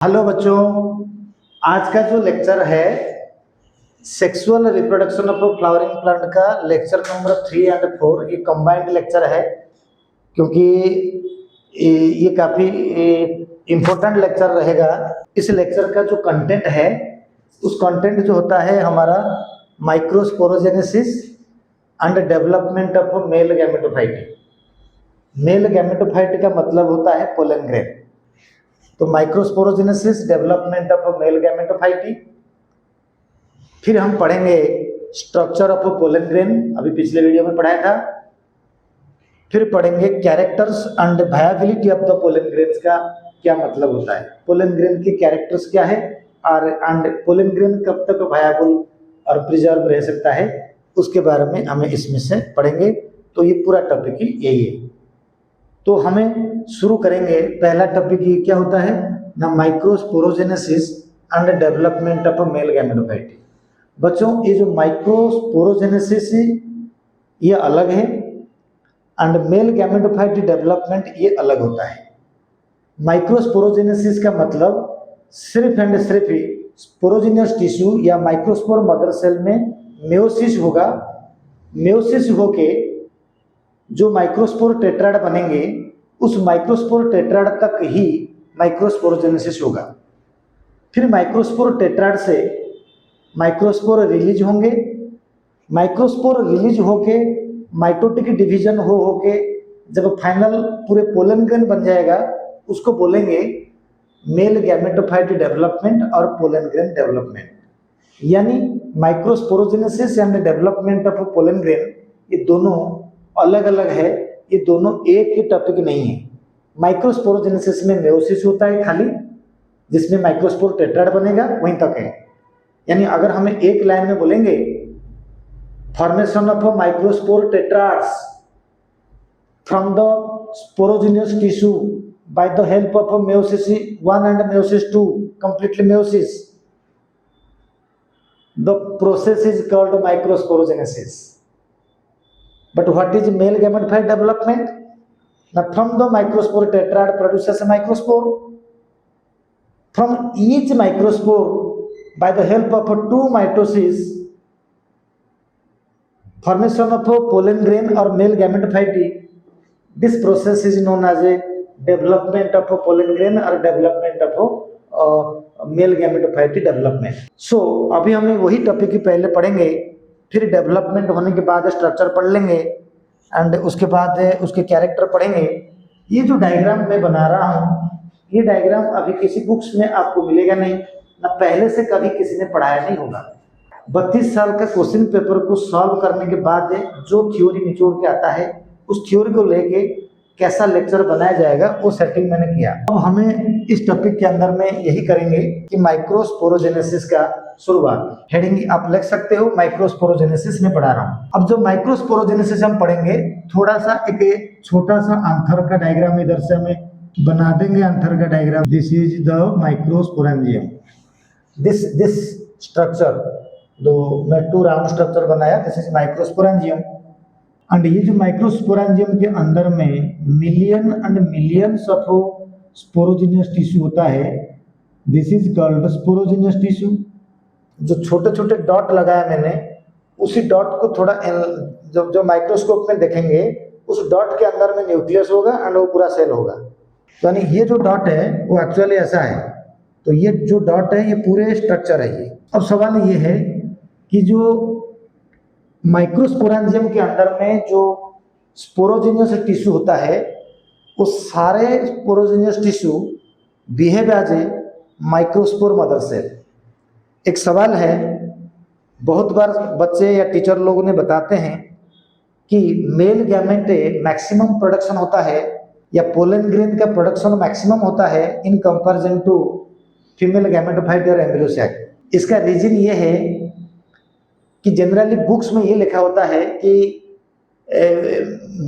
Hello बच्चों, आज का जो लेक्चर है sexual reproduction of flowering plant का लेक्चर नंबर 3 और 4 ये कंबाइंड लेक्चर है। क्योंकि ये काफ़ी इम्पोर्टेंट लेक्चर रहेगा। इस लेक्चर का जो कंटेंट है उस कंटेंट जो होता है हमारा microsporogenesis and development of male gametophyte. Male gametophyte का मतलब होता है पोलन ग्रेन। तो माइक्रोस्पोरोजेनेसिस, डेवलपमेंट ऑफ मेल गैमेटोफाइटी। फिर हम पढ़ेंगे स्ट्रक्चर ऑफ पोलन ग्रेन, अभी पिछले वीडियो में पढ़ाया था। फिर पढ़ेंगे characters and viability of the pollen grains का क्या मतलब होता है, पोलन ग्रेन के कैरेक्टर्स क्या है और एंड पोलन ग्रेन कब तक वायबल और प्रिजर्व रह सकता है, उसके बारे में हमें इसमें से पढ़ेंगे। तो ये पूरा टॉपिक ही यही है। तो हमें शुरू करेंगे, पहला टॉपिक ये क्या होता है ना, microsporogenesis and development of male gametophyte. बच्चों, ये जो माइक्रोस्पोरोजेनेसिस ये अलग है एंड मेल गैमेटोफाइट डेवलपमेंट ये अलग होता है। माइक्रोस्पोरोजेनेसिस का मतलब सिर्फ एंड सिर्फ स्पोरोजिनियस टिश्यू या माइक्रोस्पोर मदर सेल में मेयोसिस होगा। मेयोसिस होके जो माइक्रोस्पोर टेट्राड बनेंगे उस माइक्रोस्पोर टेट्राड तक ही माइक्रोस्पोरोजेनेसिस होगा। फिर माइक्रोस्पोर टेट्राड से माइक्रोस्पोर रिलीज होंगे। माइक्रोस्पोर रिलीज होके माइटोटिक डिवीजन होके जब फाइनल पूरे पोलन ग्रेन बन जाएगा उसको बोलेंगे मेल गैमेटोफाइट डेवलपमेंट और पोलन ग्रेन डेवलपमेंट। यानी microsporogenesis and development of pollen grain ये दोनों अलग अलग है, ये दोनों एक ही टॉपिक नहीं है। माइक्रोस्पोरोजेनेसिस में मेयोसिस होता है खाली, जिसमें माइक्रोस्पोर टेट्राड बनेगा, वहीं तक है। यानी अगर हमें एक लाइन में बोलेंगे formation of microspore tetrads from the sporogenous tissue by the help of meiosis 1 and meiosis 2 completely meiosis, the process is called microsporogenesis. But what is male gametophyte development? Now from the microspore tetrad produces a microspore. From each microspore, by the help of two mitosis, formation of a pollen grain or male gametophyte. This process is known as a development of a pollen grain or development of a male gametophyte development. So अभी हमें वही topic ही पहले पढ़ेंगे, फिर development होने के बाद structure पढ़ लेंगे एंड उसके बाद उसके कैरेक्टर पढ़ेंगे। ये जो डायग्राम मैं बना रहा हूँ ये डायग्राम अभी किसी बुक्स में आपको मिलेगा नहीं, ना पहले से कभी किसी ने पढ़ाया नहीं होगा। 32 साल का क्वेश्चन पेपर को सॉल्व करने के बाद जो थ्योरी निचोड़ के आता है उस थ्योरी को लेके कैसा लेक्चर बनाया जाएगा वो सेटिंग मैंने किया। अब हमें इस टॉपिक के अंदर में यही करेंगे कि माइक्रोस्पोरोजेनेसिस का शुरुआत, हेडिंग आप लिख सकते हो माइक्रोस्पोरोजेनेसिस में पढ़ा रहा हूँ। अब जो माइक्रोस्पोरोजेनेसिस हम पढ़ेंगे, थोड़ा सा एक छोटा सा आंथर का डायग्राम इधर से हमें बना देंगे। आंथर का diagram, this is the microsporangium. This structure जो मैं 2 राउंड स्ट्रक्चर बनाया, दिस इज माइक्रोस्पोरेंजियम। एंड ये जो माइक्रोस्पोरेंजियम के अंदर में million and millions of sporogenous tissue होता है, this is called sporogenous tissue. जो छोटे छोटे डॉट लगाया मैंने, उसी डॉट को थोड़ा जो माइक्रोस्कोप में देखेंगे उस डॉट के अंदर में न्यूक्लियस होगा एंड वो पूरा सेल होगा। यानी ये जो डॉट है वो एक्चुअली ऐसा है। तो ये जो डॉट है ये पूरे स्ट्रक्चर है ये। अब सवाल ये है कि जो माइक्रोस्पोरेंजियम के अंदर में जो स्पोरोजिनियस टिश्यू होता है वो सारे sporogenous tissue behave as a microspore mother cell. एक सवाल है, बहुत बार बच्चे या टीचर लोगों ने बताते हैं कि मेल गैमेट मैक्सिमम प्रोडक्शन होता है या पोलन ग्रेन का प्रोडक्शन मैक्सिमम होता है in comparison to female gametophyte और एम्ब्रियो सैक। इसका रीजन ये है कि जनरली बुक्स में ये लिखा होता है कि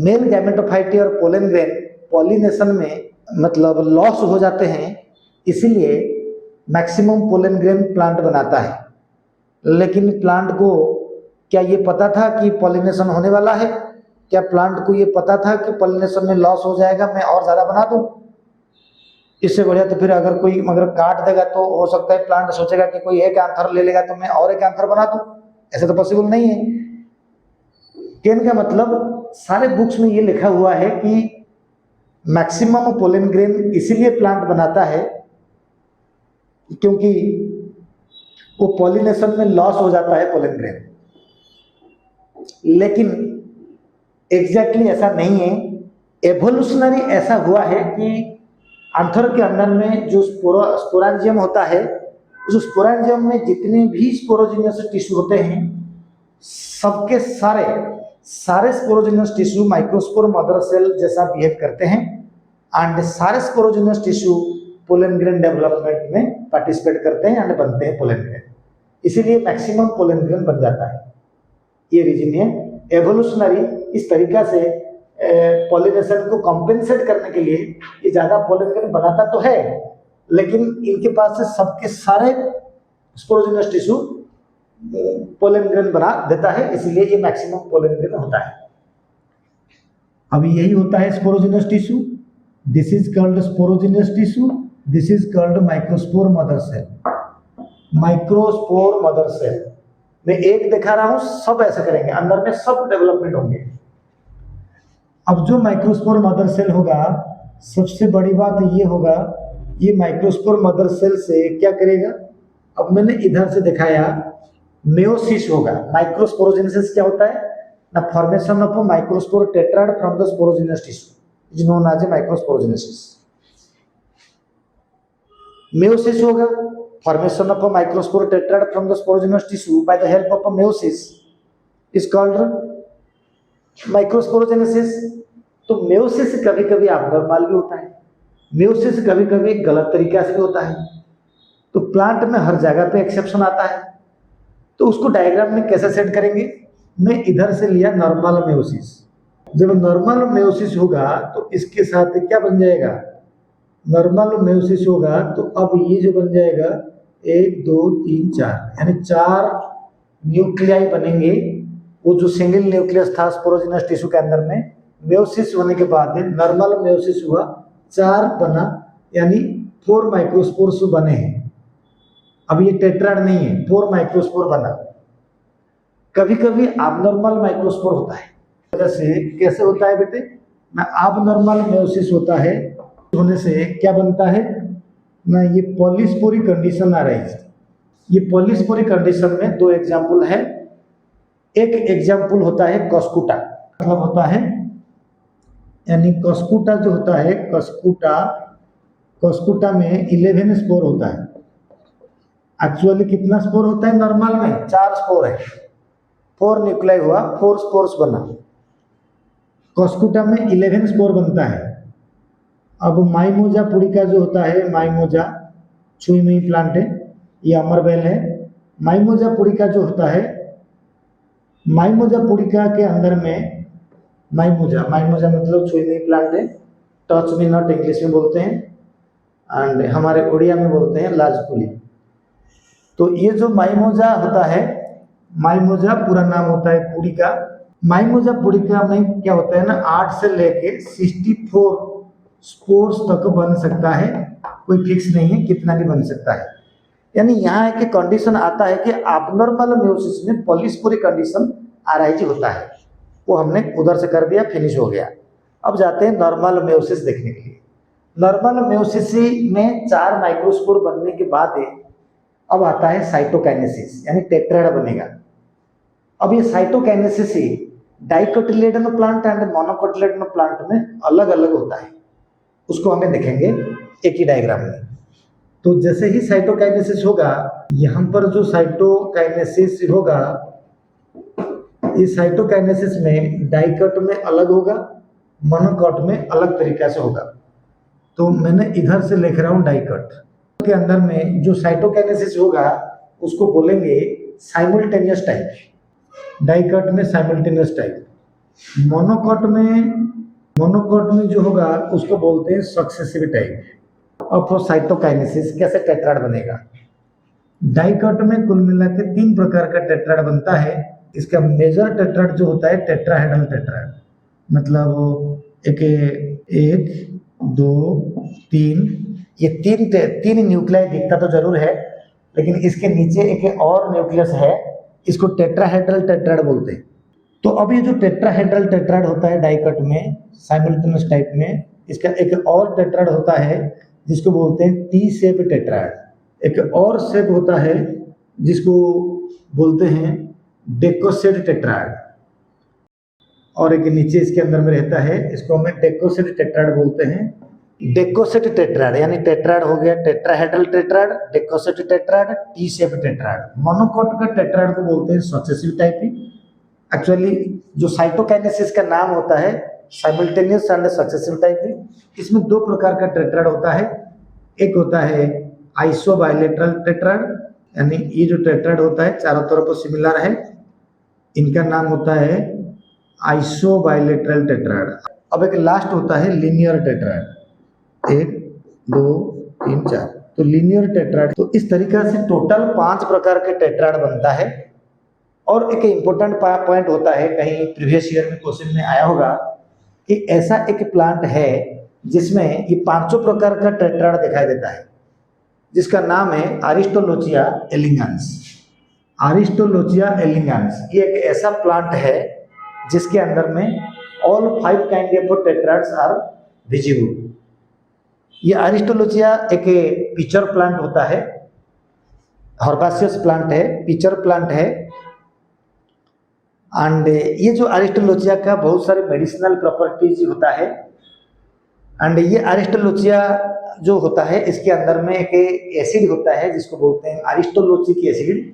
मेल गैमेटोफाइट और पोलन ग्रेन पॉलिनेशन में मतलब लॉस हो जाते हैं, इसीलिए मैक्सिमम पोलन ग्रेन प्लांट बनाता है। लेकिन प्लांट को क्या ये पता था कि पॉलिनेशन होने वाला है? क्या प्लांट को ये पता था कि पॉलिनेशन में लॉस हो जाएगा, मैं और ज़्यादा बना दूं? इससे बढ़िया तो फिर अगर कोई मगर काट देगा तो हो सकता है प्लांट सोचेगा कि कोई एक आंसर ले लेगा तो मैं और एक आंसर बना दूं, ऐसा तो पॉसिबल नहीं है। कहने का मतलब सारे बुक्स में ये लिखा हुआ है कि मैक्सिमम पोलन ग्रेन इसीलिए प्लांट बनाता है क्योंकि वो पॉलिनेशन में लॉस हो जाता है पोलन ग्रेन। लेकिन एग्जैक्टली ऐसा नहीं है। एवोल्यूशनरी ऐसा हुआ है कि आंथर के अंदर में जो स्पोरेंजियम होता है, उस स्पोरेंजियम में जितने भी स्पोरोजिनियस टिश्यू होते हैं, सबके सारे sporogenous tissue microspore mother cell जैसा बिहेव करते हैं एंड सारे sporogenous tissue pollen grain development में पार्टिसिपेट करते हैं एंड बनते हैं पोलन ग्रेन। इसीलिए मैक्सिमम पोलन ग्रेन बन जाता है। ये रीजन है। एवोल्यूशनरी इस तरीका से पॉलिनेशन को कॉम्पेंसेट करने के लिए ये ज्यादा पोलन ग्रेन बनाता तो है, लेकिन इनके पास से सबके सारे स्पोरोजिनस टिश्यू पोलन ग्रेन बना देता है, इसलिए ये मैक्सिमम पोलन ग्रेन होता है। अभी यही होता है sporogenous tissue. This is called sporogenous tissue, this is called microspore mother cell. Microspore mother cell मैं एक दिखा रहा हूं, सब ऐसे करेंगे, अंदर में सब डेवलपमेंट होंगे। अब जो माइक्रोस्पोर मदर सेल होगा, सबसे बड़ी बात ये होगा, ये माइक्रोस्पोर मदर सेल से क्या करेगा। अब मैंने इधर से दिखाया मेयोसिस होगा। माइक्रोस्पोरोजेनेसिस क्या होता है ना, formation of microspore tetrad from the sporogenous tissue is known as microsporogenesis. Meiosis होगा formation of a microspore tetrad from the sporogenous tissue by the help of a meiosis is called microsporogenesis। तो meiosis कभी कभी abnormal भी होता है, meiosis कभी कभी गलत तरीका से भी होता है। तो प्लांट में हर जगह पे एक्सेप्शन आता है। तो उसको डायग्राम में कैसे सेट करेंगे, मैं इधर से लिया नॉर्मल मेयोसिस। जब नॉर्मल मेयोसिस होगा तो इसके साथ क्या बन जाएगा, नॉर्मल मेयोसिस होगा तो अब ये जो बन जाएगा 1 2 3 4, यानी 4 न्यूक्लियाई बनेंगे। वो जो सिंगल न्यूक्लियस था स्पोरोजिनस टिश्यू के अंदर में, मेयोसिस होने के बाद नॉर्मल मेयोसिस हुआ, 4 बना, यानी 4 माइक्रोस्पोर्स बने हैं। अब ये टेट्राड नहीं है, 4 माइक्रोस्पोर बना। कभी कभी एबनॉर्मल माइक्रोस्पोर होता है। जैसे कैसे होता है बेटे ना, एबनॉर्मल मेयोसिस होता है, होने से क्या बनता है ना, ये पॉलीस्पोरी कंडीशन आ रही है। ये पॉलीस्पोरी कंडीशन में 2 एग्जाम्पल है। एक एग्जाम्पल होता है कस्कुटा, मतलब होता है, यानी कस्कुटा जो होता है, कस्कुटा में 11 स्पोर होता है। एक्चुअली कितना स्पोर होता है, नॉर्मल में 4 स्पोर है, 4 न्यूक्लियाई हुआ, 4 स्पोर्स बना। कस्कुटा में 11 स्पोर बनता है। अब माइमोजा पुड़िका जो होता है, माइमोजा छुईमुई प्लांट है, ये अमरबेल है। माइमोजा पुड़िका जो होता है, माइमोजा पुड़िका के अंदर में माइमोजा मतलब छुईमुई प्लांट है। टच मी नॉट इंग्लिश में बोलते हैं एंड हमारे उड़िया में बोलते हैं लाजकुली। तो ये जो माइमोजा होता है, माइमोजा पूरा नाम होता है पुड़िका। माइमोजा पुड़िका में क्या होता है ना, 8 से लेके 64 स्पोर्स तक बन सकता है, कोई फिक्स नहीं है, कितना भी बन सकता है। यानी यहाँ एक कंडीशन आता है कि एबनॉर्मल मेयोसिस में पॉलीस्पोरी कंडीशन आराइज होता है, वो हमने उधर से कर दिया, फिनिश हो गया। अब जाते हैं नॉर्मल मेयोसिस देखने के लिए। नॉर्मल मेयोसिस में 4 माइक्रोस्पोर बनने के बाद अब आता है साइटोकाइनेसिस, यानी टेट्राड बनेगा। अब ये साइटोकाइनेसिस ही dicotyledonal plant and monocotyledonal plant में अलग अलग होता है, उसको हमें देखेंगे एक ही डायग्राम में। तो जैसे ही साइटोकाइनेसिस होगा, यहाँ पर जो साइटोकाइनेसिस होगा, इस साइटोकाइनेसिस में डाइकोट में अलग होगा, मोनोकोट में अलग तरीका से होगा। तो मैंने इधर से लिख रहा हूँ डाइकोट के अंदर में जो साइटोकाइनेसिस होगा उसको बोलेंगे साइमल्टेनियस टाइप। डाइकोट में साइमल्टेनियस टाइप। मोनोकोट में जो होगा उसको बोलते हैं सक्सेसिव टाइप ऑफ साइटोकाइनेसिस। कैसे टेट्राड बनेगा, डाइकोट में कुल मिला के 3 प्रकार का टेट्राड बनता है। इसका मेजर टेट्राड जो होता है टेट्राहेड्रल टेट्राड, मतलब 1 2 3 ये तीन न्यूक्लियाई दिखता तो जरूर है, लेकिन इसके नीचे एक और न्यूक्लियस है, इसको टेट्राहेड्रल टेट्राड बोलते हैं। तो अब ये जो टेट्राहेड्रल टेट्राड होता है डाइकट में साइमल्टेनियस टाइप में, इसका एक और टेट्राड होता है जिसको बोलते हैं टी शेप टेट्राड। एक और शेप होता है जिसको बोलते हैं डेकोसेड टेट्राड, और एक नीचे इसके अंदर में रहता है, इसको हमें डेकोसेड टेट्राड बोलते हैं। डेकोसेट टेट्राड यानी टेट्राड हो गया tetrahedral tetrad, decussate tetrad, T shape tetrad. Monocot का टेट्राड को बोलते हैं सक्सेसिव टाइप। एक्चुअली जो साइटोकाइनेसिस का नाम होता है साइमल्टेनियस एंड सक्सेसिव टाइप। इसमें दो प्रकार का टेट्राड होता है, एक होता है आइसोबाइलेटरल टेट्राड, यानी ये जो टेट्राड होता है चारों तरफ सिमिलर है, इनका नाम होता है आइसोबाइलेटरल टेट्राड। अब एक लास्ट होता है लीनियर टेट्राड, 1 2 3 4, तो लीनियर टेट्राड। तो इस तरीका से टोटल 5 प्रकार के टेट्राड बनता है। और एक इम्पोर्टेंट पॉइंट होता है, कहीं प्रीवियस ईयर में क्वेश्चन में आया होगा कि ऐसा एक प्लांट है जिसमें ये 5 प्रकार का टेट्राड दिखाई देता है, जिसका नाम है अरिस्टोलोचिया एलिगेंस। अरिस्टोलोचिया एलिगेंस ये एक ऐसा प्लांट है जिसके अंदर में all 5 kind of tetrads are visible. ये अरिस्टोलोचिया एक पिचर प्लांट होता है, हर्बासियस प्लांट है, पिचर प्लांट है। एंड ये जो अरिस्टोलोचिया का बहुत सारे मेडिसिनल प्रॉपर्टीज होता है। एंड ये अरिस्टोलोचिया जो होता है इसके अंदर में एक एसिड होता है जिसको बोलते हैं अरिस्टोलोचिक एसिड।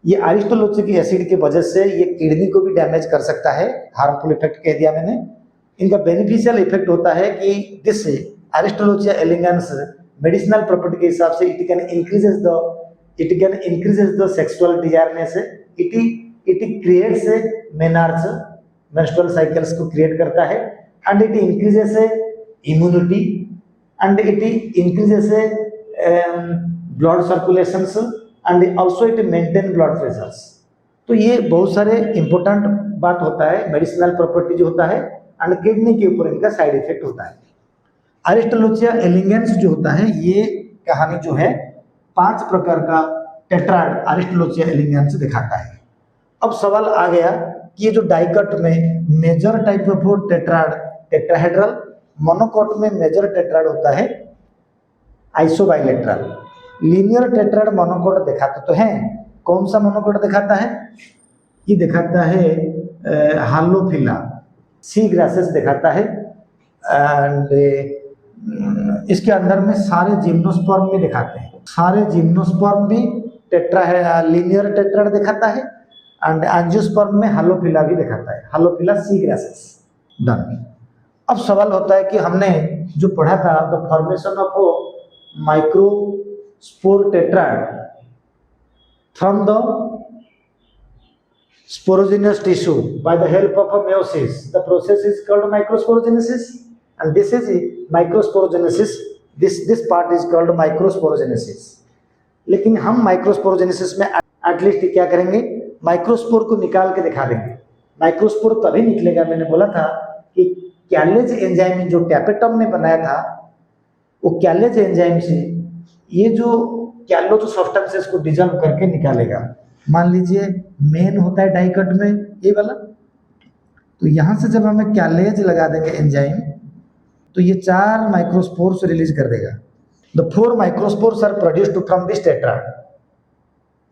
ये अरिस्टोलोचिक एसिड की वजह से ये किडनी को भी डैमेज कर सकता है, हार्मफुल इफेक्ट कह दिया मैंने। इनका बेनिफिशियल इफेक्ट होता है कि this Aristolochia elegans medicinal property के हिसाब से it can increases the sexual desireness, it creates menarche, menstrual cycles को क्रिएट करता है। And it increases immunity and it increases blood circulations and also it maintain blood pressures. तो ये बहुत सारे इंपॉर्टेंट बात होता है, मेडिसिनल प्रॉपर्टी जो होता है, एंड किडनी के ऊपर इनका साइड इफेक्ट होता है। अरिस्टोलोचिया एलिगेंस जो होता है ये कहानी जो है 5 प्रकार का टेट्राड अरिस्टोलोचिया एलिगेंस दिखाता है। अब सवाल आ गया कि ये जो डाइकट में major type of tetrad tetrahedral, monocot में मेजर टेट्राड होता है आइसोबाइलेटरल। लीनियर टेट्राड मोनोकोट दिखाते तो हैं, कौन सा मोनोकोट दिखाता है? ये दिखाता है हालोफिला सी ग्रासेस दिखाता है। एंड इसके अंदर में सारे जिम्नोस्पर्म भी दिखाते हैं, सारे जिम्नोस्पर्म भी लीनियर टेट्राड दिखाता है। एंड एंजियोस्पर्म में हालोफिला भी दिखाता है, हालोफिला सी ग्रासेस। डन। अब सवाल होता है कि हमने जो पढ़ा था the formation of microspore tetrad from the sporogenous tissue by the help of a meiosis, the process is called microsporogenesis, and this is microsporogenesis, this part is called microsporogenesis। लेकिन हम माइक्रोस्पोरोजेनेसिस में एटलीस्ट क्या करेंगे, microspore को निकाल के दिखा देंगे। माइक्रोस्पोर तभी निकलेगा, मैंने बोला था कि कैलेज एंजाइम जो टैपेटम ने बनाया था, वो कैलेज एंजाइम से ये जो कैलोज सब्सटेंसेस को डिजॉल्व करके निकालेगा। मान लीजिए मेन होता है डाइकट में ये वाला, तो यहाँ से जब हमें कैलेज लगा देंगे एंजाइम, तो ये 4 माइक्रोस्पोर्स रिलीज कर देगा। The 4 microspores are produced from this tetrad.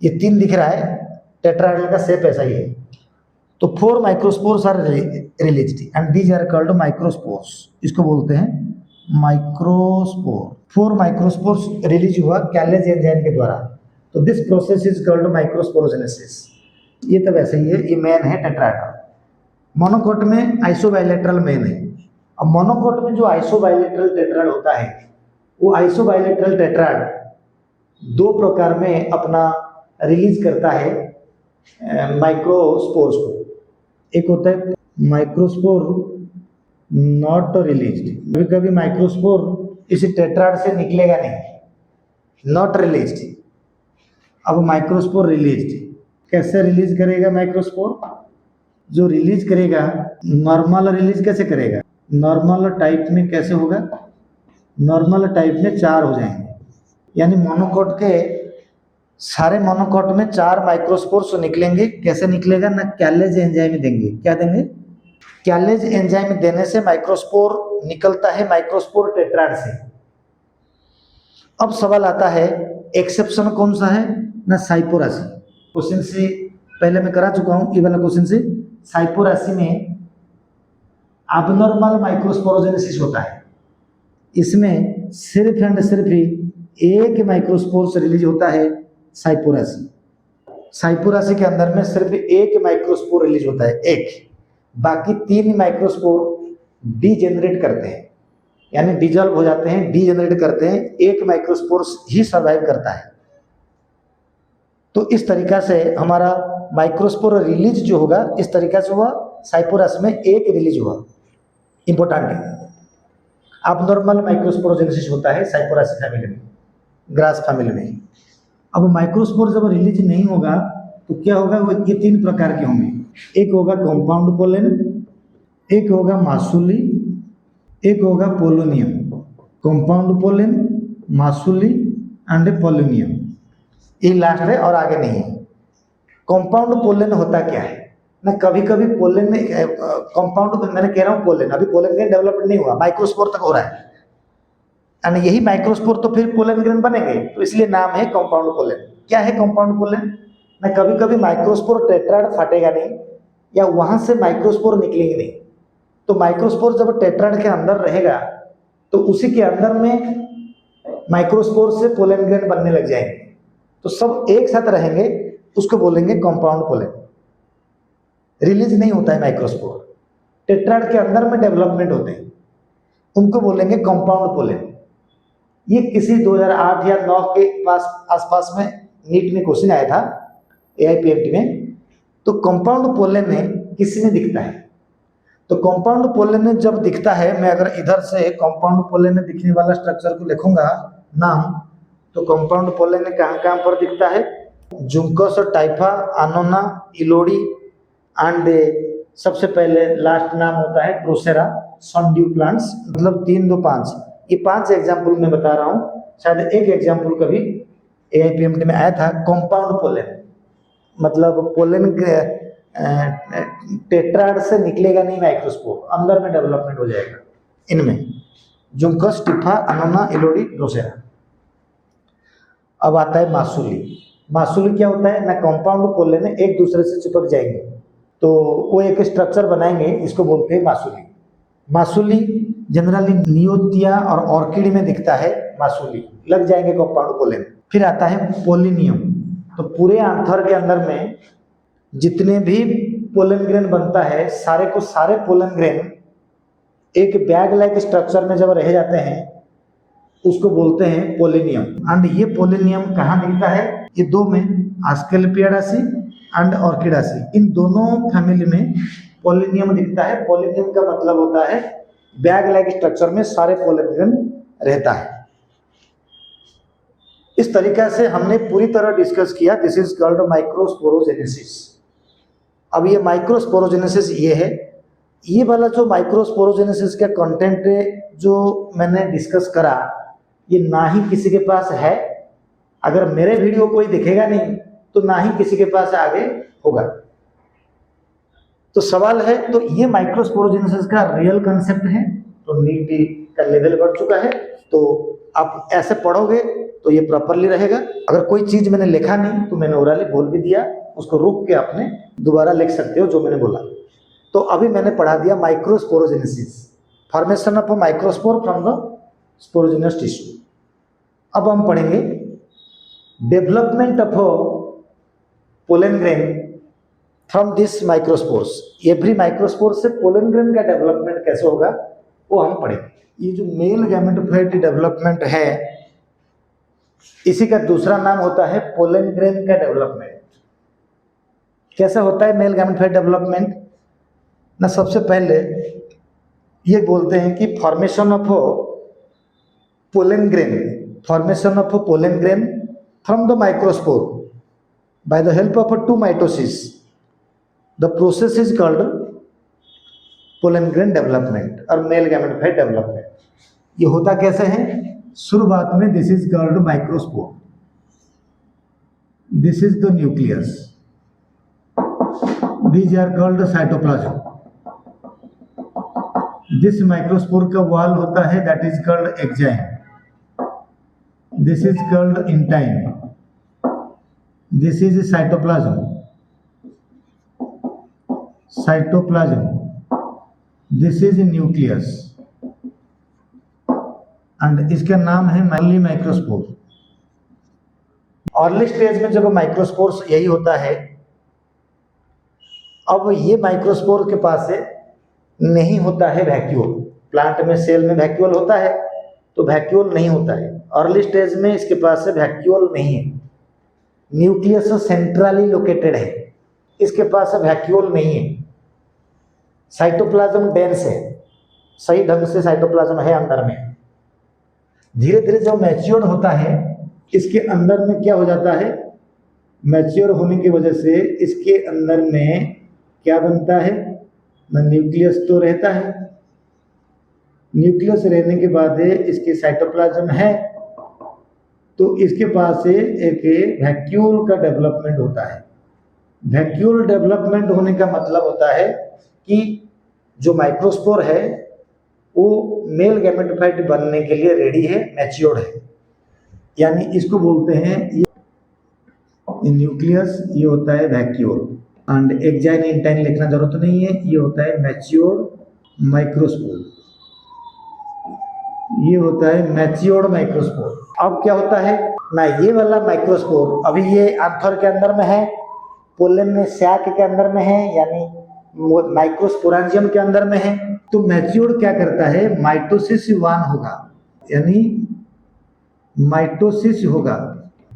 ये 3 दिख रहा है, टेट्राहेड्रल का शेप ऐसा ही है। तो 4 microspores are released and these are called microspores. इसको बोलते हैं माइक्रोस्पोर। 4 माइक्रोस्पोर्स रिलीज हुआ कैलेज एंजाइम के द्वारा, तो this process is called microsporogenesis. ये तो वैसे ही है, ये मेन है टेट्राहेड्रल। मोनोकोट में आइसोबाइलेटरल मेन है। अब मोनोकोट में जो आइसोबाइलेटरल टेट्राड होता है, वो आइसोबाइलेटरल टेट्राड 2 प्रकार में अपना रिलीज करता है माइक्रोस्पोर्स को। एक होता है माइक्रोस्पोर नॉट रिलीज्ड, कभी कभी माइक्रोस्पोर इस टेट्राड से निकलेगा नहीं, नॉट रिलीज्ड। अब माइक्रोस्पोर रिलीज्ड, कैसे रिलीज करेगा माइक्रोस्पोर? जो रिलीज करेगा नॉर्मल रिलीज कैसे करेगा, नॉर्मल टाइप में कैसे होगा, नॉर्मल टाइप में 4 हो जाएंगे। यानी मोनोकोट के सारे मोनोकोट में 4 माइक्रोस्पोर्स निकलेंगे। कैसे निकलेगा ना, कैलेज एंजाइम देंगे। क्या देंगे? कैलेज एंजाइम देने से माइक्रोस्पोर निकलता है माइक्रोस्पोर टेट्राड से। अब सवाल आता है एक्सेप्शन कौन सा है ना, साइपोरासी। क्वेश्चन से पहले मैं करा चुका हूं, ये वाला क्वेश्चन से। साइपोरासी में एबनॉर्मल माइक्रोस्पोरोजेनेसिस होता है। इसमें सिर्फ एंड सिर्फ ही एक माइक्रोस्पोर से रिलीज होता है, साइपोरासी। साइपोरासी के अंदर में सिर्फ एक माइक्रोस्पोर रिलीज होता है, एक। बाकी 3 माइक्रोस्पोर डीजेनरेट करते हैं, यानी डिजॉल्व हो जाते हैं, डीजेनरेट करते हैं। एक माइक्रोस्पोर ही सर्वाइव करता है। तो इस तरीका से हमारा माइक्रोस्पोर रिलीज जो होगा, इस तरीका से हुआ। साइपोरस में एक रिलीज हुआ, इंपॉर्टेंट है। एबनॉर्मल माइक्रोस्पोरोजेनेसिस होता है साइपोरासी फैमिली में, ग्रास फैमिली में। अब माइक्रोस्पोर जब रिलीज नहीं होगा तो क्या होगा? वो ये 3 प्रकार के होंगे। एक होगा कंपाउंड पोलन, एक होगा मासूली, एक होगा pollinium. Compound pollen, massulae and pollinium, ये लास्ट है और आगे नहीं है। कंपाउंड पोलन होता क्या है ना, कभी कभी पोलन में कंपाउंड, मैंने कह रहा हूँ पोलन, अभी पोलन ग्रेन डेवलपमेंट नहीं हुआ, माइक्रोस्पोर तक हो रहा है। एंड यही माइक्रोस्पोर तो फिर पोलन ग्रेन बनेंगे, तो इसलिए नाम है कंपाउंड पोलन। क्या है कंपाउंड पोलन ना, कभी कभी माइक्रोस्पोर टेट्राड फटेगा नहीं, या वहां से माइक्रोस्पोर निकलेंगे नहीं। तो माइक्रोस्पोर जब टेट्राड के अंदर रहेगा तो उसी के अंदर में माइक्रोस्पोर से पोलन ग्रेन बनने लग जाएंगे, तो सब एक साथ रहेंगे, उसको बोलेंगे कंपाउंड पोलन। रिलीज नहीं होता है माइक्रोस्पोर, टेट्राड के अंदर में डेवलपमेंट होते हैं, उनको बोलेंगे कंपाउंड पोलन। ये किसी 2008 या 9 के आसपास में नीट में क्वेश्चन आया था, AIPMT में। तो कंपाउंड पोलन में किस में दिखता है? तो कंपाउंड पोलन में जब दिखता है, मैं अगर इधर से कंपाउंड पोलन में दिखने वाला स्ट्रक्चर को लिखूंगा नाम, तो कंपाउंड पोलन में कहाँ कहाँ पर दिखता है? जुंकस और टाइफा, अनोना, इलोडी एंड सबसे पहले लास्ट नाम होता है ड्रोसेरा, सनड्यू प्लांट्स। मतलब 3, 2, 5, ये 5 एग्जाम्पल मैं बता रहा हूँ। शायद एक एग्जाम्पल कभी AIPMT में आया था। कंपाउंड पोलन मतलब पोलन टेट्राड से निकलेगा नहीं माइक्रोस्पोर, अंदर में डेवलपमेंट हो जाएगा इनमें, जुंकस, टिफा, अनोना, इलोडी, ड्रोसेरा। अब आता है मासूली। मासूली क्या होता है ना, कंपाउंड पोलन एक दूसरे से चिपक जाएंगे तो वो एक स्ट्रक्चर बनाएंगे, इसको बोलते हैं मासूली। मासूली जनरली नियोतिया और ऑर्किड में दिखता है, मासूली लग जाएंगे कंपाउंड पोलन। फिर आता है पोलिनियम। तो पूरे आंथर के अंदर में जितने भी पोलन ग्रेन बनता है, सारे को सारे पोलन ग्रेन एक बैग लाइक स्ट्रक्चर में जब रह जाते हैं, उसको बोलते हैं पोलिनियम। एंड ये पोलिनियम कहाँ मिलता है? ये 2 में, आस्केलेपियाडासी एंड ऑर्किडासी, इन दोनों फैमिली में पोलिनियम दिखता है। पोलिनियम का मतलब होता है बैग लाइक स्ट्रक्चर में सारे पोलन ग्रेन रहता है। इस तरीका से हमने पूरी तरह डिस्कस किया। This is called microsporogenesis. अब ये माइक्रोस्पोरोजेनेसिस ये है, ये वाला जो माइक्रोस्पोरोजेनेसिस का कंटेंट जो मैंने डिस्कस करा, ये ना ही किसी के पास है, अगर मेरे वीडियो कोई दिखेगा नहीं तो ना ही किसी के पास आगे होगा। तो सवाल है, तो ये माइक्रोस्पोरोजेनेसिस का रियल कंसेप्ट है, तो नीट का लेवल बढ़ चुका है, तो आप ऐसे पढ़ोगे तो ये प्रॉपरली रहेगा। अगर कोई चीज मैंने लिखा नहीं तो मैंने ओरली बोल भी दिया, उसको रुक के आपने दोबारा लिख सकते हो जो मैंने बोला। तो अभी मैंने पढ़ा दिया microsporogenesis, formation of microspore from the sporogenous tissue. अब हम पढ़ेंगे development of pollen grain from this microspores. Every microspore से पोलन ग्रेन का डेवलपमेंट कैसे होगा वो हम पढ़ेंगे। ये जो मेल गैमेटोफाइट डेवलपमेंट है, इसी का दूसरा नाम होता है पोलन ग्रेन का डेवलपमेंट। कैसा होता है मेल गैमेटोफाइट डेवलपमेंट ना, सबसे पहले ये बोलते हैं कि formation of pollen grain, formation of pollen grain from the microspore by the help of 2 mitosis. The process is called pollen grain development और male gametophyte development. ये होता कैसे है? शुरुआत में this is called microspore, this is the nucleus, these are called cytoplasm. जिस microspore का wall होता है that is called exine, this is called intine, this is cytoplasm, cytoplasm, this is nucleus and इसका नाम है अर्ली माइक्रोस्पोर। अर्ली स्टेज में जब microspore यही होता है, अब ये माइक्रोस्पोर के पास से नहीं होता है वैक्यूल। प्लांट में सेल में वैक्यूल होता है तो वैक्यूल नहीं होता है। अर्ली स्टेज में इसके पास से वैक्यूल नहीं है, न्यूक्लियस सेंट्रली लोकेटेड है, इसके पास वैक्यूल नहीं है। साइटोप्लाज्म डेंस है, सही ढंग से साइटोप्लाज्म है अंदर में। धीरे धीरे जब मैच्योर होता है, इसके अंदर में क्या हो जाता है, मैच्योर होने की वजह से इसके अंदर में क्या बनता है ना, न्यूक्लियस तो रहता है। न्यूक्लियस रहने के बाद इसके साइटोप्लाज्म है तो इसके पास से एक वैक्यूल का डेवलपमेंट होता है। वैक्यूल डेवलपमेंट होने का मतलब होता है कि जो माइक्रोस्पोर है वो मेल गैमेटोफाइट बनने के लिए रेडी है, मैच्योर्ड है। यानी इसको बोलते हैं ये न्यूक्लियस, ये होता है वैक्यूल एंड एक्जाइन इंटाइन लिखना जरूरत नहीं है, ये होता है मैच्योर्ड माइक्रोस्पोर, ये होता है मैच्योर्ड माइक्रोस्पोर। अब क्या होता है ना, ये वाला माइक्रोस्पोर अभी ये एंथर के अंदर में है, पोलन में सैक के अंदर में है, यानी माइक्रोस्पोरेंजियम के अंदर में है। तो मैच्योर्ड क्या करता है, माइटोसिस 1 होगा, यानी माइटोसिस होगा,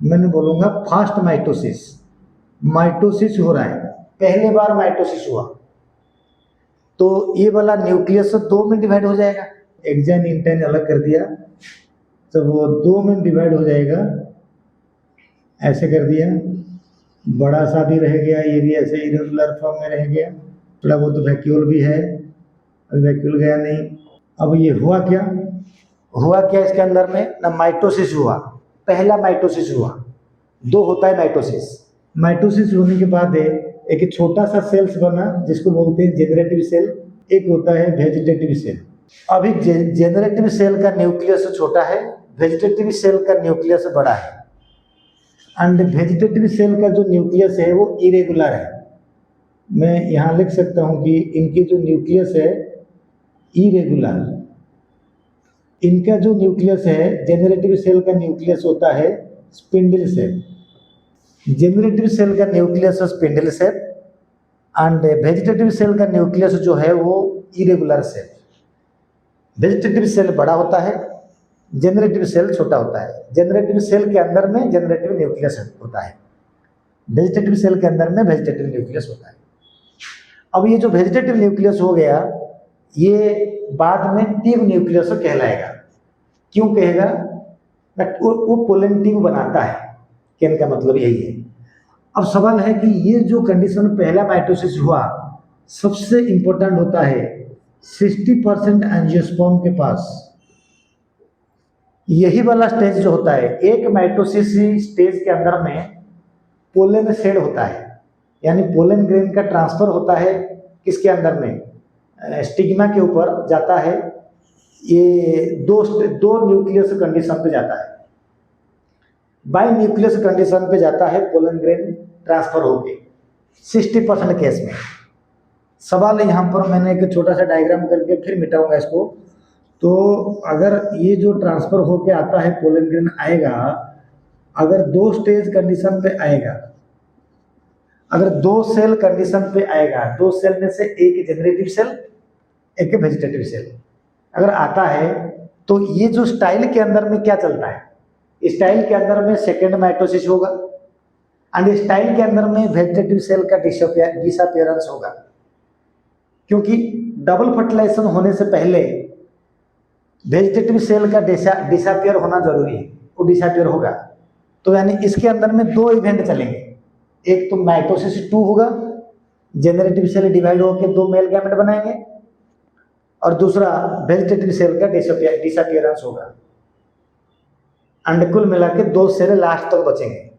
मैंने बोलूंगा फास्ट माइटोसिस, माइटोसिस हो रहा है, पहले बार माइटोसिस हुआ तो ये वाला न्यूक्लियस 2 में डिवाइड हो जाएगा। एक्जाइन इंटाइन अलग कर दिया तो वो 2 में डिवाइड हो जाएगा, ऐसे कर दिया, बड़ा सा भी रह गया, ये भी ऐसे इरेगुलर फॉर्म में रह गया, थोड़ा बहुत वैक्यूल भी है, वैक्यूल गया नहीं। अब ये हुआ क्या, हुआ क्या इसके अंदर में ना, माइटोसिस हुआ, पहला माइटोसिस हुआ। 2 होता है माइटोसिस। माइटोसिस होने के बाद एक छोटा सा सेल्स बना जिसको बोलते हैं जेनरेटिव सेल, एक होता है वेजिटेटिव सेल। अभी जेनरेटिव सेल का न्यूक्लियस छोटा है, वेजिटेटिव सेल का न्यूक्लियस बड़ा है एंड वेजिटेटिव सेल का जो न्यूक्लियस है वो इरेगुलर है। मैं यहाँ लिख सकता हूँ कि इनकी जो न्यूक्लियस है इरेगुलर, इनका जो न्यूक्लियस है, जेनरेटिव सेल का न्यूक्लियस होता है स्पिंडल सेल, जेनरेटिव सेल का nucleus spindle cell and vegetative cell का न्यूक्लियस जो है वो इरेगुलर सेल। वेजिटेटिव सेल बड़ा होता है, जेनरेटिव सेल छोटा होता है। जेनरेटिव सेल के अंदर में जेनरेटिव न्यूक्लियस होता है, वेजिटेटिव सेल के अंदर में वेजिटेटिव न्यूक्लियस होता है। अब ये जो वेजिटेटिव न्यूक्लियस हो गया, ये बाद में ट्यूब न्यूक्लियस कहलाएगा। क्यों कहेगा, वो पोलन ट्यूब बनाता है, कहने का मतलब यही है। अब सवाल है कि ये जो कंडीशन पहला माइटोसिस हुआ, सबसे इंपॉर्टेंट होता है 60% एंजियोस्पर्म के पास यही वाला स्टेज जो होता है, एक माइटोसिस स्टेज के अंदर में पोलन शेड होता है, यानी पोलन ग्रेन का ट्रांसफर होता है किसके अंदर में, स्टिग्मा के ऊपर जाता है। ये दो न्यूक्लियस कंडीशन पे जाता है, बाई न्यूक्लियस कंडीशन पे जाता है पोलन ग्रेन ट्रांसफर होके 60% केस में। सवाल है यहाँ पर, मैंने एक छोटा सा डायग्राम करके फिर मिटाऊंगा इसको। तो अगर ये जो ट्रांसफर होके आता है पोलन ग्रेन आएगा, अगर 2 स्टेज कंडीशन पे आएगा, अगर 2 सेल कंडीशन पे आएगा, 2 सेल में से एक जेनरेटिव सेल एक वेजिटेटिव सेल अगर आता है, तो ये जो स्टाइल के अंदर में क्या चलता है, स्टाइल के अंदर में सेकेंड माइटोसिस होगा एंड स्टाइल के अंदर में वेजिटेटिव सेल का डिसअपियरेंस होगा। क्योंकि डबल फर्टिलाइजेशन होने से पहले वेजिटेटिव सेल का डिसअपियर होना जरूरी है, वो डिसअपियर होगा। तो यानी इसके अंदर में 2 इवेंट चलेंगे, एक तो माइटोसिस 2 होगा, जेनरेटिव सेल डिवाइड होकर 2 मेल गैमेट बनाएंगे, और दूसरा वेजिटेटिव सेल का डिसअपियरेंस होगा। एंड कुल मिला के 2 सेल लास्ट तक बचेंगे।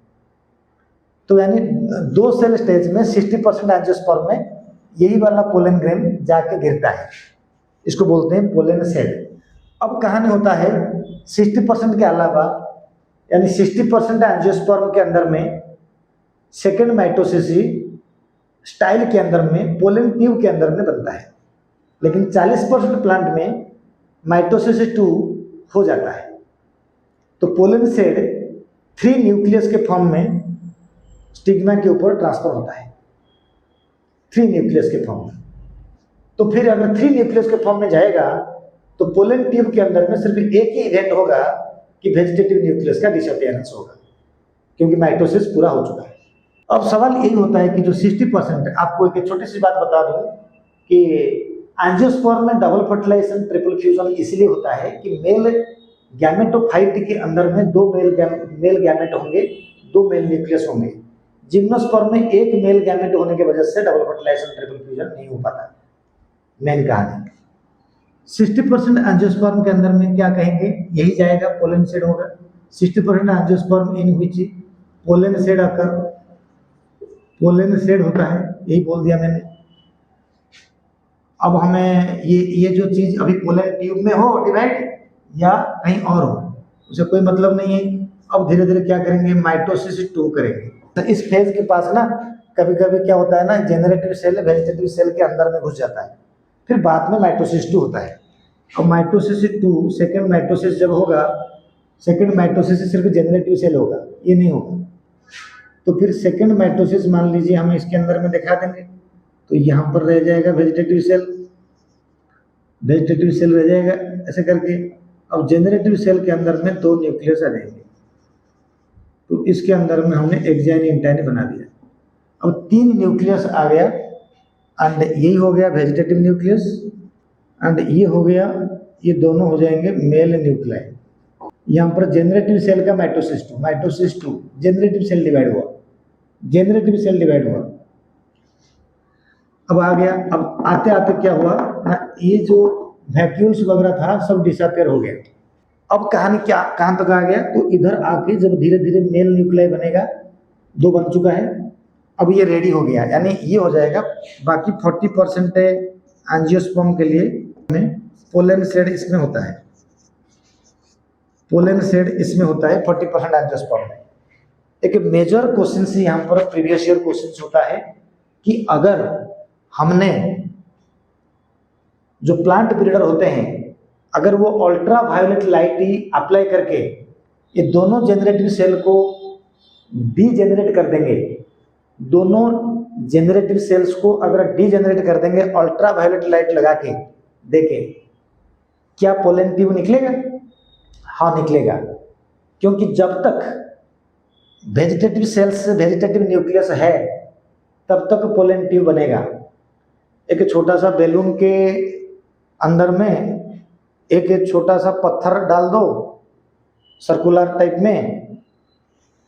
तो यानी 2 सेल स्टेज में 60% एंजियोस्पर्म में यही वाला पोलन ग्रेन जाके गिरता है, इसको बोलते हैं पोलन सेल। अब कहानी होता है 60% के अलावा, यानी 60% एंजियोस्पर्म के अंदर में सेकेंड माइटोसिस स्टाइल के अंदर में पोलन ट्यूब के अंदर में बनता है, लेकिन 40% प्लांट में माइटोसिस 2 हो जाता है। तो पोलन सेड 3 न्यूक्लियस के फॉर्म में स्टिग्मा के ऊपर ट्रांसफर होता है, 3 न्यूक्लियस के फॉर्म में। तो फिर अगर 3 न्यूक्लियस के फॉर्म में जाएगा तो पोलन ट्यूब के अंदर में सिर्फ एक ही इवेंट होगा कि वेजिटेटिव न्यूक्लियस का डिसअपियरेंस होगा, क्योंकि माइटोसिस पूरा हो चुका है। अब सवाल यही होता है कि जो 60%, आपको एक छोटी सी बात बता दूं कि एंजियोस्पर्म में डबल फर्टिलाइजेशन ट्रिपल फ्यूजन इसलिए होता है कि मेल गैमेटोफाइट के अंदर में 2 मेल गैमेट होंगे, 2 मेल न्यूक्लियस होंगे। जिम्नोस्पर्म में 1 मेल गैमेट होने की वजह से डबल फर्टिलाइजेशन ट्रिपल फ्यूजन नहीं हो पाता। मेन कहानी 60% एंजियोस्पर्म के अंदर में क्या कहेंगे, यही जाएगा, पोलन सेड होगा। 60% angiosperm in which pollen said occur, pollen said होता है, यही बोल दिया मैंने। अब हमें ये जो चीज अभी पोलन ट्यूब में हो डिवाइड या कहीं और हो, उसे कोई मतलब नहीं है। अब धीरे धीरे क्या करेंगे, माइटोसिस 2 करेंगे। तो इस फेज के पास ना कभी कभी क्या होता है ना, जेनरेटिव सेल वेजिटेटिव सेल के अंदर में घुस जाता है, फिर बाद में माइटोसिस 2 होता है। और माइटोसिस 2 सेकेंड माइटोसिस जब होगा, सेकेंड माइटोसिस सिर्फ जेनरेटिव सेल होगा, ये नहीं होगा। तो फिर सेकेंड माइटोसिस मान लीजिए हम इसके अंदर में दिखा देंगे, तो यहाँ पर रह जाएगा वेजिटेटिव सेल, वेजिटेटिव सेल रह जाएगा ऐसे करके। अब जेनरेटिव सेल के अंदर में 2 न्यूक्लियस आ जाएंगे, तो इसके अंदर में हमने एक्साइन इंटाइन बना दिया। अब 3 न्यूक्लियस आ गया, एंड यही हो गया वेजिटेटिव न्यूक्लियस, एंड ये हो गया, ये दोनों हो जाएंगे मेल न्यूक्लियाई। यहाँ पर जेनरेटिव सेल का माइटोसिस 2 जेनरेटिव सेल डिवाइड हुआ, जेनरेटिव सेल डिवाइड हुआ। अब आ गया, अब आते आते क्या हुआ ना, ये जो वैक्यूल्स वगैरह था सब डिसअपियर हो गया। अब कहानी क्या कहाँ तक आ गया, तो इधर आके जब धीरे धीरे मेल न्यूक्लियाई बनेगा, 2 बन चुका है, अब ये रेडी हो गया, यानी ये हो जाएगा। बाकी 40% एंजियोस्पर्म के लिए में पोलन सेड इसमें होता है, पोलन सेड इसमें होता है 40% एंजियोस्पर्म में। एक मेजर क्वेश्चन से यहाँ पर प्रीवियस ईयर क्वेश्चन होता है कि अगर हमने जो प्लांट ब्रीडर होते हैं, अगर वो अल्ट्रा वायलेट लाइट ही अप्लाई करके ये दोनों जेनरेटिव सेल को डीजेनरेट कर देंगे, दोनों जेनरेटिव सेल्स को अगर डीजेनरेट कर देंगे अल्ट्रा वायलेट लाइट लगा के, देखें क्या पोलन ट्यूब निकलेगा? हाँ निकलेगा, क्योंकि जब तक वेजिटेटिव सेल्स वेजिटेटिव न्यूक्लियस है तब तक पोलन ट्यूब बनेगा। एक छोटा सा बैलून के अंदर में एक छोटा सा पत्थर डाल दो सर्कुलर टाइप में,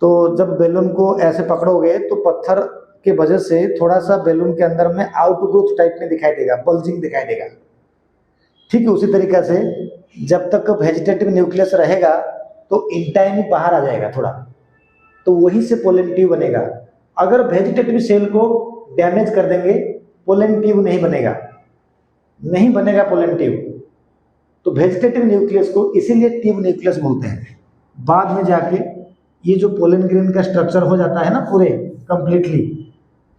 तो जब बैलून को ऐसे पकड़ोगे तो पत्थर के वजह से थोड़ा सा बैलून के अंदर में आउटग्रोथ टाइप में दिखाई देगा, बल्जिंग दिखाई देगा। ठीक है, उसी तरीका से जब तक वेजिटेटिव न्यूक्लियस रहेगा तो इंटाइन बाहर आ जाएगा थोड़ा, तो वहीं से पोलन ट्यूब बनेगा। अगर वेजिटेटिव सेल को डैमेज कर देंगे पोलन ट्यूब नहीं बनेगा, नहीं बनेगा पोलन ट्यूब। तो वेजिटेटिव न्यूक्लियस को इसीलिए ट्यूब न्यूक्लियस बोलते हैं। बाद में जाके ये जो पोलन ग्रेन का स्ट्रक्चर हो जाता है ना पूरे कंप्लीटली,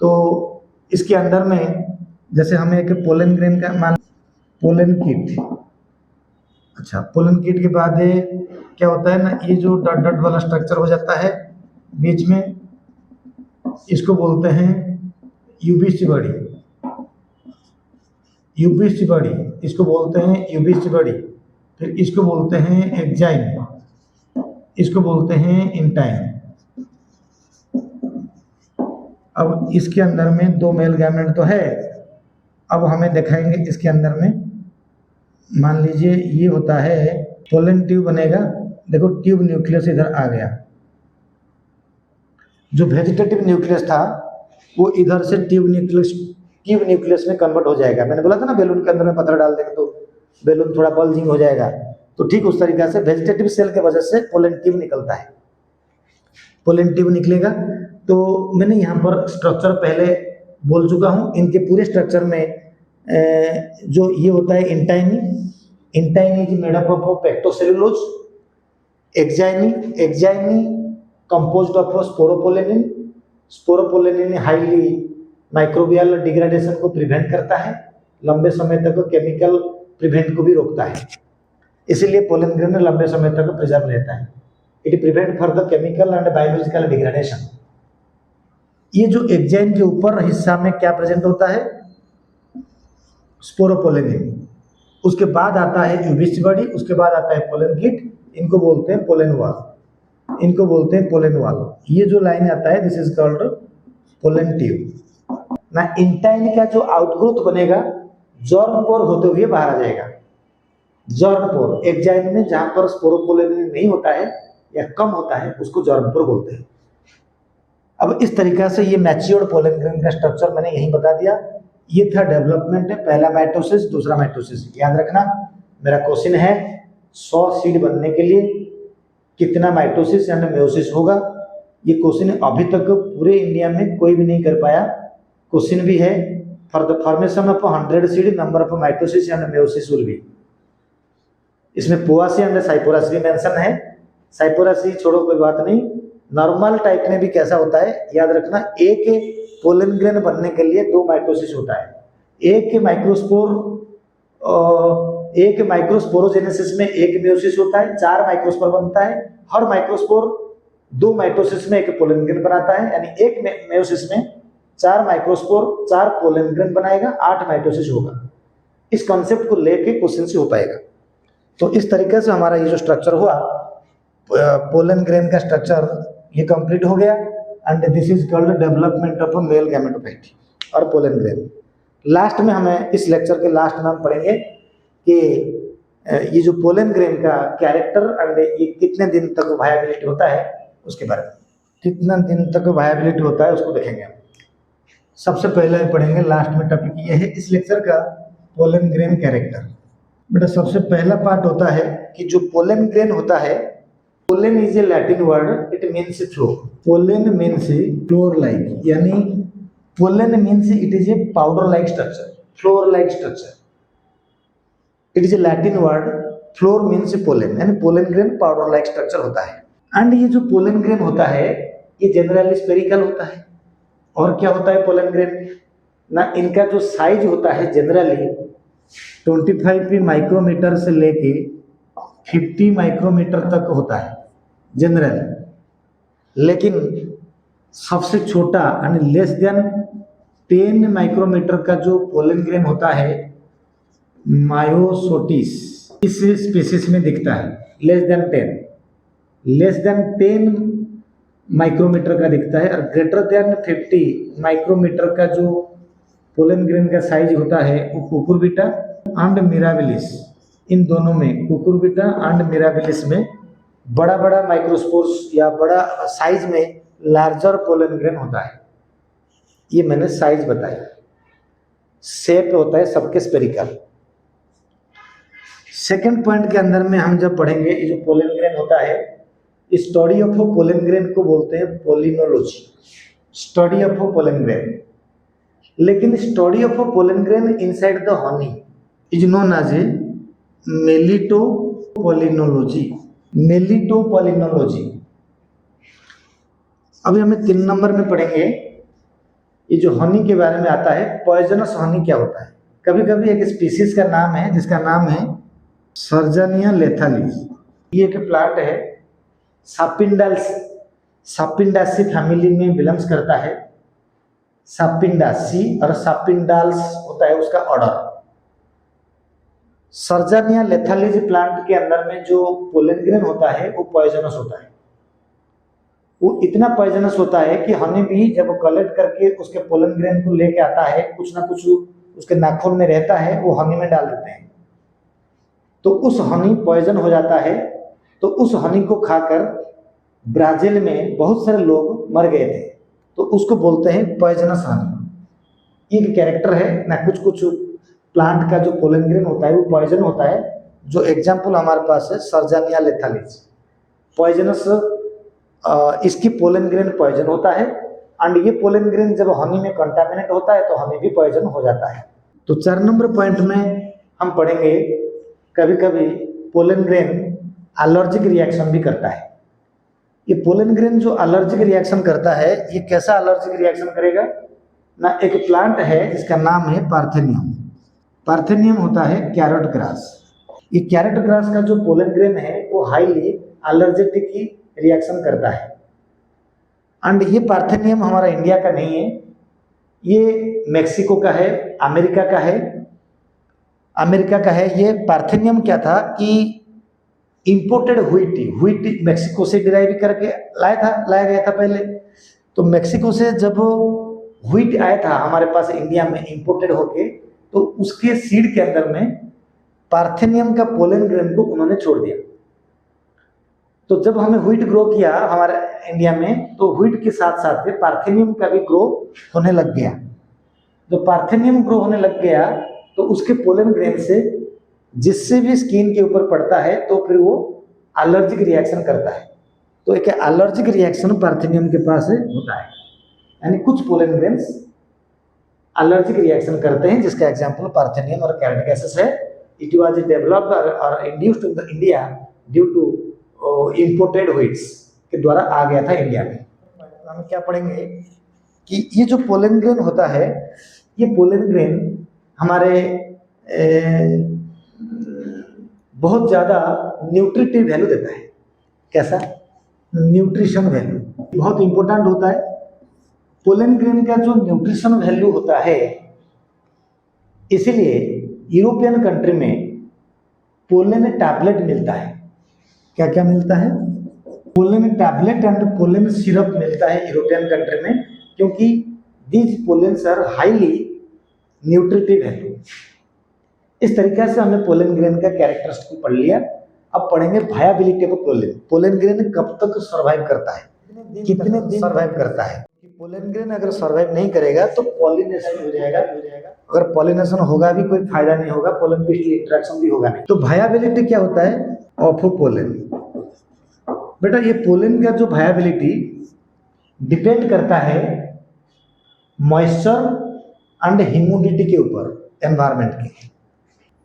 तो इसके अंदर में जैसे हमें एक पोलन ग्रेन का मान पोलन किट, अच्छा पोलन किट के बाद क्या होता है ना, ये जो डॉट डॉट वाला स्ट्रक्चर हो जाता है बीच में, इसको बोलते हैं यूबिस्ट बॉडी, यूबिस्ट बॉडी इसको बोलते हैं यूबिस्ट बॉडी। फिर इसको बोलते हैं एक्साइन, इसको बोलते हैं इंटाइन। अब इसके अंदर में 2 मेल गैमेट तो है, अब हमें दिखाएंगे इसके अंदर में, मान लीजिए ये होता है पोलन ट्यूब बनेगा। देखो ट्यूब न्यूक्लियस इधर आ गया, जो वेजिटेटिव न्यूक्लियस था वो इधर से ट्यूब न्यूक्लियस में कन्वर्ट हो जाएगा। मैंने बोला था ना बैलून के अंदर में पत्थर डाल देंगे तो बैलून थोड़ा बल्जिंग हो जाएगा। तो ठीक उस तरीका से वेजिटेटिव सेल के वजह से पोलन ट्यूब निकलता है। पोलन ट्यूब निकलेगा तो मैंने यहाँ पर स्ट्रक्चर पहले बोल चुका हूँ। इनके पूरे स्ट्रक्चर में जो ये होता है intine, intine is made up of pectocellulose, exine composed of sporopollenin. Sporopollenin highly microbial degradation को प्रिवेंट करता है, लंबे समय तक केमिकल प्रिवेंट को भी रोकता है, इसीलिए पोलन ग्रेन लंबे समय तक प्रिजर्व रहता है। It prevent for the chemical and biological degradation. ये जो एक्जाइन के ऊपर हिस्सा में क्या प्रेजेंट होता है, स्पोरोपोलेनिन। उसके बाद आता है यूबिस्ट बॉडी, उसके बाद आता है पोलन किट, इनको बोलते हैं पोलन वॉल, इनको बोलते हैं पोलन वॉल। ये जो लाइन आता है this is called pollen tube. ना इंटाइन का जो आउटग्रोथ बनेगा जॉर्म पोर होते हुए बाहर आ जाएगा। जॉर्म पोर एक्जाइन में जहां पर स्पोरोपोलेनिन नहीं होता है या कम होता है उसको जॉर्म पोर बोलते हैं। अब इस तरीका से ये मैच्योर्ड पोलन ग्रेन का स्ट्रक्चर मैंने यही बता दिया। ये था डेवलपमेंट है, पहला माइटोसिस, दूसरा माइटोसिस। याद रखना मेरा क्वेश्चन है 100 सीड बनने के लिए कितना माइटोसिस यानी मेयोसिस होगा। ये क्वेश्चन अभी तक पूरे इंडिया में कोई भी नहीं कर पाया। क्वेश्चन भी है for the formation of 100 seed number of mitosis and meiosis will be. इसमें पोआसी एंड साइपोरासी भी मेंशन है। साइपोरासी छोड़ो कोई बात नहीं, नॉर्मल टाइप में भी कैसा होता है याद रखना, एक पोलन ग्रेन बनने के लिए 2 माइटोसिस होता है। एक माइक्रोस्पोरोजेनेसिस में 1 मेयोसिस होता है, 4 माइक्रोस्पोर बनता है। हर माइक्रोस्पोर 2 माइटोसिस में 1 पोलन ग्रेन बनाता है, यानी एक मेयोसिस में 4 माइक्रोस्पोर 4 पोलन ग्रेन बनाएगा, 8 माइटोसिस होगा। इस कॉन्सेप्ट को लेके क्वेश्चन से हो पाएगा। तो इस तरीके से हमारा ये जो स्ट्रक्चर हुआ पोलन ग्रेन का स्ट्रक्चर ये कंप्लीट हो गया and this is called development of male gametophyte और पोलन ग्रेन। लास्ट में हमें इस लेक्चर के लास्ट में हम पढ़ेंगे कि ये जो पोलन ग्रेन का कैरेक्टर एंड ये कितने दिन तक वायबिलिटी होता है उसके बारे में, कितना दिन तक वायबिलिटी होता है उसको देखेंगे हम। सबसे पहले पढ़ेंगे, लास्ट में टॉपिक ये है इस लेक्चर का, पोलन ग्रेन कैरेक्टर। बेटा सबसे पहला पार्ट होता है कि जो पोलन ग्रेन होता है, pollen is a Latin word, it means flow. Pollen means flour like, यानी pollen means it is a powder like structure, flour like structure. It is a Latin word, flour means pollen, यानी pollen grain powder like structure होता है। And ये जो pollen grain होता है ये generally spherical होता है। और क्या होता है पोलन ग्रेन ना, इनका जो साइज होता है जनरली 25 माइक्रोमीटर से लेके 50 माइक्रोमीटर तक होता है जनरली, लेकिन सबसे छोटा यानी लेस देन 10 माइक्रोमीटर का जो पोलन ग्रेन होता है मायोसोटिस, इस स्पीसीज में दिखता है। लेस देन 10 माइक्रोमीटर का दिखता है और ग्रेटर देन 50 माइक्रोमीटर का जो पोलन ग्रेन का साइज होता है वो कुकुरबिटा एंड मिराबिलिस, इन दोनों में कुकुरबिटा एंड मिराबिलिस में बड़ा बड़ा माइक्रोस्पोर्स या बड़ा साइज में लार्जर पोलन ग्रेन होता है। ये मैंने साइज बताया। शेप होता है सबके स्पेरिकल। सेकंड पॉइंट के अंदर में हम जब पढ़ेंगे ये जो पोलन ग्रेन होता है, स्टडी ऑफ पोलन ग्रेन को बोलते हैं palynology, study of pollen grain. लेकिन study of pollen grain inside the honey is known as a melittopalynology, melittopalynology. अभी हमें 3 नंबर में पढ़ेंगे ये जो हनी के बारे में आता है, पॉइजनस हनी क्या होता है। कभी कभी एक स्पीसीज का नाम है जिसका नाम है सर्जनिया लेथालिस। ये एक प्लांट है, सापिंडासी फैमिली में बिलोंग्स करता है। सापिंडासी और सापिंडाल्स होता है उसका ऑर्डर। सर्जनिया लेथालिस प्लांट के अंदर में जो पोलन ग्रेन होता है वो पॉइजनस होता है। वो इतना पॉइजनस होता है कि हनी भी जब कलेक्ट करके उसके पोलन ग्रेन को लेके आता है, कुछ ना कुछ उसके नाखून में रहता है, वो हनी में डाल देते हैं, तो उस हनी पॉइजन हो जाता है। तो उस हनी को खाकर ब्राजील में बहुत सारे लोग मर गए थे, तो उसको बोलते हैं पॉइजनस हनी। ये कैरेक्टर है ना, कुछ कुछ प्लांट का जो पोलन ग्रेन होता है वो पॉइजन होता है। जो एग्जाम्पल हमारे पास है सर्जानिया लेथालिस, पॉइजनस, इसकी पोलन ग्रेन पॉइजन होता है। एंड ये पोलन ग्रेन जब हनी में कंटामिनेट होता है तो हनी भी पॉइजन हो जाता है। तो 4 नंबर पॉइंट में हम पढ़ेंगे कभी कभी पोलन ग्रेन एलर्जिक रिएक्शन भी करता है। ये पोलन ग्रेन जो एलर्जिक रिएक्शन करता है, ये कैसा एलर्जिक रिएक्शन करेगा ना। एक प्लांट है जिसका नाम है पार्थेनियम। पार्थेनियम होता है कैरेट ग्रास। ये कैरेट ग्रास का जो पोलन ग्रेन है वो हाईली एलर्जेटिक की रिएक्शन करता है। एंड ये पार्थेनियम हमारा इंडिया का नहीं है, ये मेक्सिको का है, अमेरिका का है। अमेरिका का है। ये पार्थेनियम क्या था कि इंपोर्टेड व्हीट मेक्सिको से डिराइव करके लाया गया था पहले। तो मेक्सिको से जब व्हीट आया था हमारे पास इंडिया में इंपोर्टेड होके, तो उसके सीड के अंदर में पार्थेनियम का पोलन ग्रेन को उन्होंने छोड़ दिया। तो जब हमें व्हीट ग्रो किया हमारे इंडिया में, तो व्हीट के साथ साथ में पार्थेनियम का भी ग्रो होने लग गया। जब पार्थेनियम ग्रो होने लग गया तो उसके पोलन ग्रेन से जिससे भी स्किन के ऊपर पड़ता है तो फिर वो एलर्जिक रिएक्शन करता है। तो एक एलर्जिक रिएक्शन पार्थेनियम के पास होता है, यानी कुछ पोलन ग्रेन्स एलर्जिक रिएक्शन करते हैं, जिसका एग्जांपल पार्थेनियम और कैरेट गैसेस है। इट वाज डेवलप्ड और induced in the India due to imported wheats के द्वारा आ गया था इंडिया में। हम क्या पढ़ेंगे कि ये जो पोलन ग्रेन होता है, ये पोलन ग्रेन हमारे बहुत ज़्यादा न्यूट्रिटिव वैल्यू देता है। कैसा? न्यूट्रिशन वैल्यू बहुत इंपॉर्टेंट होता है। पोलन ग्रेन का जो न्यूट्रिशन वैल्यू होता है, इसीलिए यूरोपियन कंट्री में पोलन टैबलेट मिलता है। क्या क्या मिलता है? Pollen tablet and pollen syrup मिलता है यूरोपियन कंट्री में, क्योंकि these pollens are highly nutritive value. इस तरीके से हमने पोलन ग्रेन का कैरेक्टरिस्टिक पढ़ लिया। अब पढ़ेंगे viability of pollen. Pollen grain कब तक सर्वाइव करता है, कितने दिन सर्वाइव करता है। पोलन ग्रेन अगर सर्वाइव नहीं करेगा तो पॉलिनेशन हो जाएगा। अगर पॉलिनेशन होगा भी कोई फायदा नहीं होगा, पोलन पिस्टिल इंटरेक्शन भी होगा नहीं। तो वायबिलिटी क्या होता है ऑफ पोलन? बेटा ये पोलन का जो वायबिलिटी डिपेंड करता है मॉइस्चर एंड ह्यूमिडिटी के ऊपर, एनवायरनमेंट के।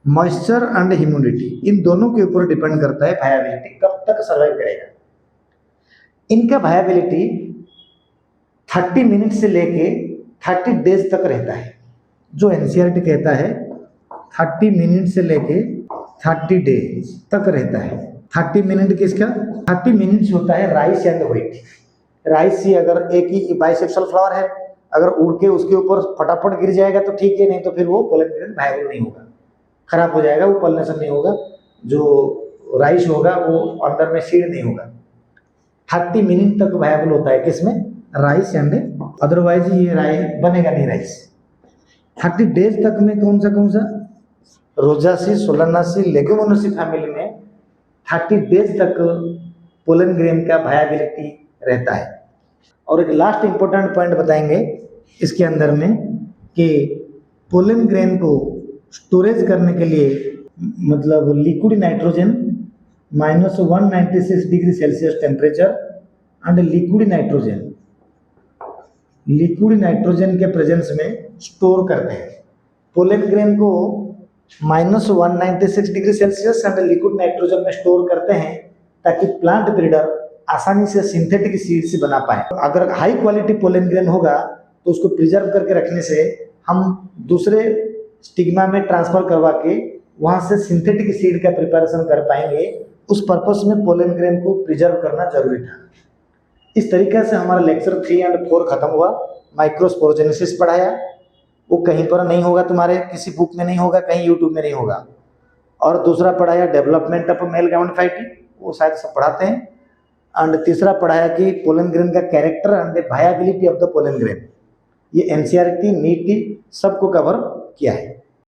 मॉइस्चर एंड ह्यूमिडिटी इन दोनों के ऊपर डिपेंड करता है वायबिलिटी कब तक सर्वाइव करेगा। इनका वायबिलिटी 30 मिनट से लेके 30 डेज तक रहता है। जो एनसीईआरटी कहता है 30 मिनट से लेके 30 डेज तक रहता है। 30 मिनट किसका? 30 मिनट्स होता है राइस एंड व्हीट। राइस ही अगर एक ही बाइसेप्शल फ्लावर है, अगर उड़ के उसके ऊपर फटाफट गिर जाएगा तो ठीक है, नहीं तो फिर वो पोलन ग्रेन वायबल नहीं होगा, खराब हो जाएगा, वो पॉलिनेशन नहीं होगा। जो राइस होगा वो अंदर में सीड नहीं होगा। 30 मिनट तक वायबल होता है किसमें? राइस एंड, अदरवाइज ये राइस बनेगा नहीं राइस। 30 डेज तक में कौन सा रोजासी, सोलानासी, लेग्यूमिनोसी फैमिली में 30 डेज तक पोलन ग्रेन का वायबिलिटी रहता है। और एक लास्ट इंपॉर्टेंट पॉइंट बताएंगे इसके अंदर में कि पोलन ग्रेन को स्टोरेज करने के लिए, मतलब liquid nitrogen -196 degree Celsius temperature and liquid nitrogen के प्रेजेंस में स्टोर करते हैं। पोलन ग्रेन को -196 degree Celsius and liquid nitrogen में स्टोर करते हैं ताकि प्लांट ब्रीडर आसानी से सिंथेटिक सीड्स बना पाए। अगर हाई क्वालिटी पोलन ग्रेन होगा तो उसको प्रिजर्व करके रखने से हम दूसरे स्टिग्मा में ट्रांसफर करवा के वहाँ से सिंथेटिक सीड का प्रिपरेशन कर पाएंगे। उस पर्पस में पोलन ग्रेन को प्रिजर्व करना जरूरी था। इस तरीके से हमारा लेक्चर 3 और 4 खत्म हुआ। माइक्रोस्पोरोजेनेसिस पढ़ाया, वो कहीं पर नहीं होगा, तुम्हारे किसी बुक में नहीं होगा, कहीं यूट्यूब में नहीं होगा। और दूसरा पढ़ाया डेवलपमेंट ऑफ मेल गैमेटोफाइटी, वो शायद सब पढ़ाते हैं। एंड तीसरा पढ़ाया कि पोलन ग्रेन का character and viability of the pollen grain. ये एनसीईआरटी, नीट सबको कवर किया है।